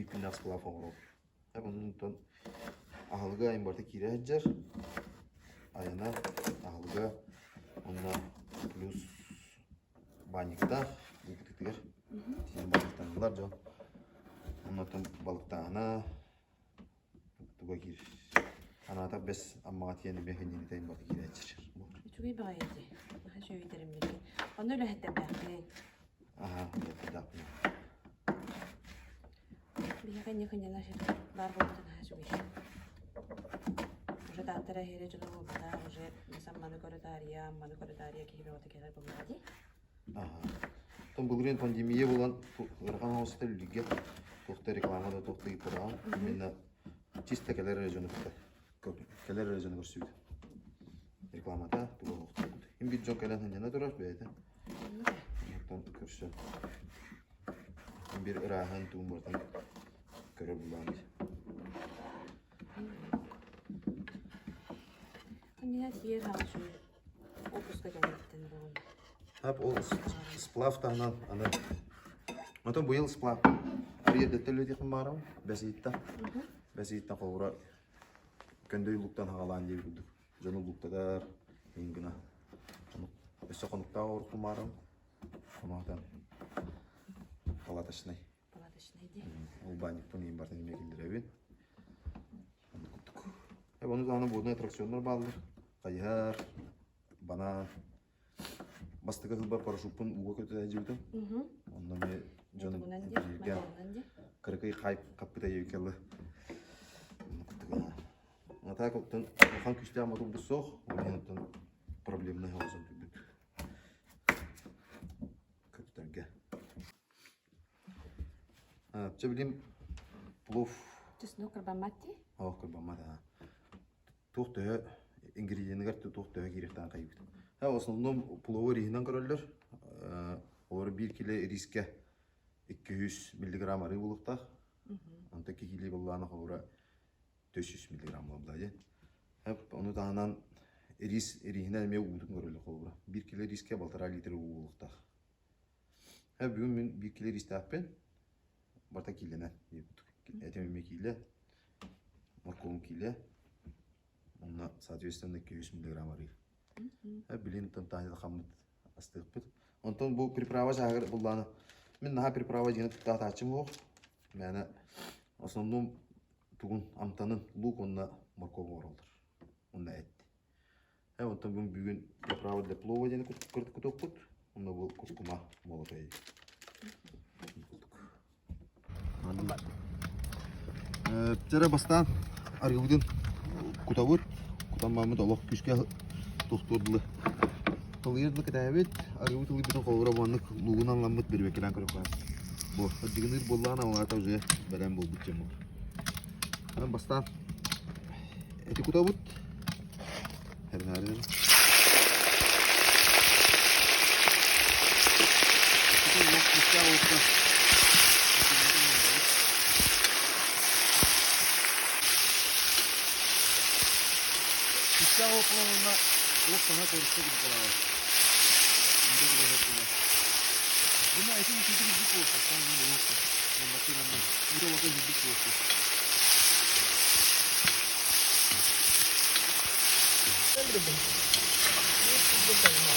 ипин асплав оңрол. Bunun ahılga imbarta kire heccer. Ayana ahılga onunla plus banikta bu kutikler. Sen balıktanlar can. Ondan balıktana tuba gir. Anata bes amma atiyeni behenini de imbarta kire heccer. Çok iyi bayıldı. Daha şöyle derim bir. Onu öyle hatta ben. Aha, yaptı. Bir yakın yanar şey. Dar oldu daha çok iyi. Уже тантера хере жана болда, уже mesela манукоротария кихибе отакелер болмады. Ага. Том бүгүн пандемия болан ырган хостел лиге тохта рекламада тохта ипурам. Мен чисто келер режонукта. Келер режону көрсүдү. Рекламада туга тохта. Им бит жок келен жана турар бейде. Там көрсө. Bir ırahan tuğumlardan göre bulandı. Hani diğer havası opuska gelmekten bu. Hep o splav tanan ana. Mata bu yıl splav. Araya detaylı diye var mı? Besitta kavura. Kendi yıllıktan havalan diye bulduk. Canlılıkta da ingina. Esa konukta orku var mı? Amadan. Palatashny. Palatashny'di. O banikton iyi bardan mekildirebi. Onun zaman bu atraksiyonlar bağlıdır. Kayar, bana bastığı hılbar paraşütün uğa kötü jibdi. Ondan bir canım girgen. Kırıkayı kayıp kapıda yükseldi. Ata koptan kan küçte ama bu soğuk. Onun problemine hazır düdük. Kötüge. Çebileyim plov. Тесну карбамати. Карбамат. Тухты ингредиенттер тухты керектен кайып. В основном плов рихинен көрөлөр. Ор 1 кг риске 200 мг ары булукта. Анда 2 кг булганы хора 400 мг булды. Хеп аны таанан рис рихинен ме удун көрөлөр хора. 1 кг риске 1,5 литр булукта. Хеп бүгүн мен 1 кг рис таппен. Барта килene. Этеми киле. Морковь киле. Onunla соответственно 200 мг arayı. Bilin tantayda hamut astıqpıt. Ondan bu приправа жагыр булланы. Мен наха приправа жеңе тутта тачым ок. Мени основном тугун амтанын лук онна морковь оролдур. Онда эт. Ondan bu бүгүн приправа для плова жеңе кутукпут. Онда бул куркума молотой. Жара бастан аргыдын кутабыр. Кутамамы долох күшкә тохтордылы. Толырдылы китабет, аргы тулы битен колора баннык лугун аңламыт бербекелен көрөп калат. Бу, дигенер боллан аңлата уже берем болду чему. Мен бастан эти кутабыт. Хернәрдер. Пища околона локтана көрүштө gibi калат. Мындай көрөтүлөр. Буна этин китиги бик болсо, кандай болсо. Мен бакыймын. Бир олоко бик болсо.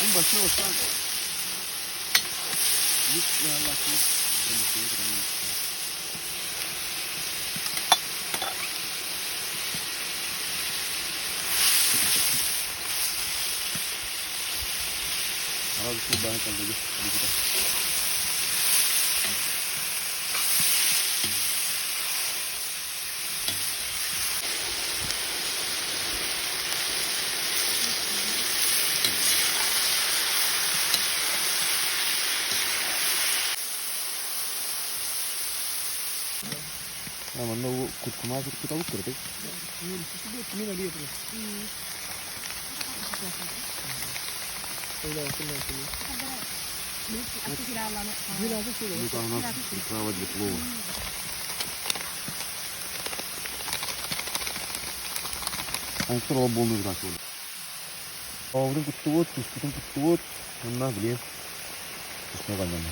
Он башына отсан. Ник яллашы. Abi çok daha kaldı. Ama ne o kutkumaz bir kutu alıp kırdık. Ne oluyor bu? Öyle olsun ben Это у нас приправа для плова. Он второго полный знак. Ağırın kutu var, kuskutun kutu var. Onlar bile kusma kalmadı.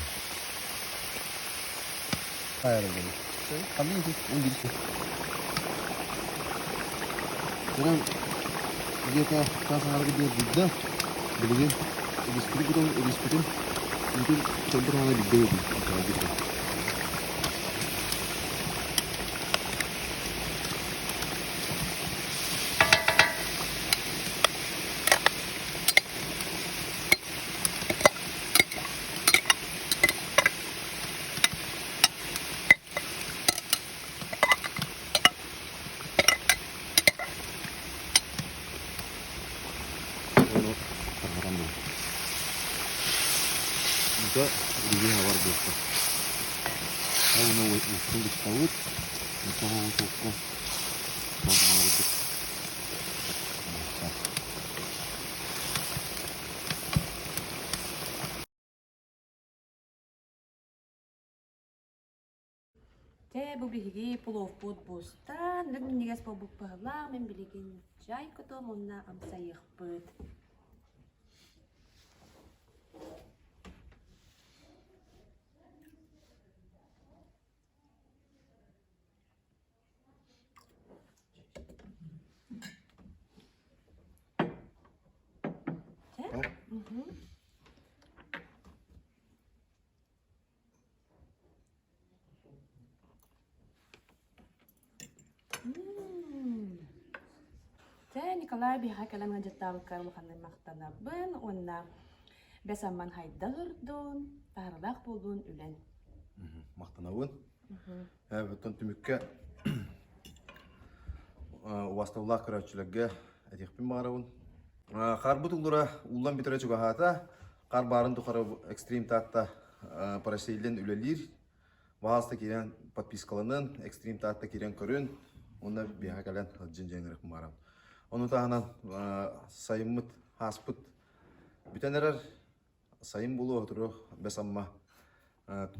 Hayır oldu. Kalın ki İngilizce. Sekarang dia ke sangat gede juga. Jadi diskutin mungkin contoh yang lebih gede misalnya gitu. Ono karang dulu. Juga ini hawar biasa. Kalau mau itu dikawut, itu mau toko. Mau gitu. Те бубихиги плов под бустан, легн нигас по букпахла, мен билигин чай кото монна амсайых пыт. Те Николай биха калан ngajatal kal makan maktana ben onna besaman haydalurdun, tarlaq buldun ülen. Мақтанауын. Бұттан түмікке уастаулақ көрәтшілігі әтекпен бағарауын. Қар бұтылдыра ұлдан бітірі жүгі хата, қар барын тұқары экстрим татта парасейлен үлелер, бағасты керен подпискалының, экстрим татта керен көрін, оны бейға кәлен жын-жеңірік бағарауын. Оны тағынан сайымыт, хаспыт, бүтенерер сайым болу отыру бәсамма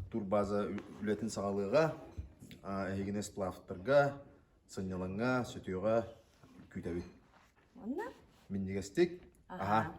турбаза үлетін сағалыға, әйгіне сплавтырға, сынялыңға, сөтеуға күйтәуі. Онна? Мен негестік. Аха.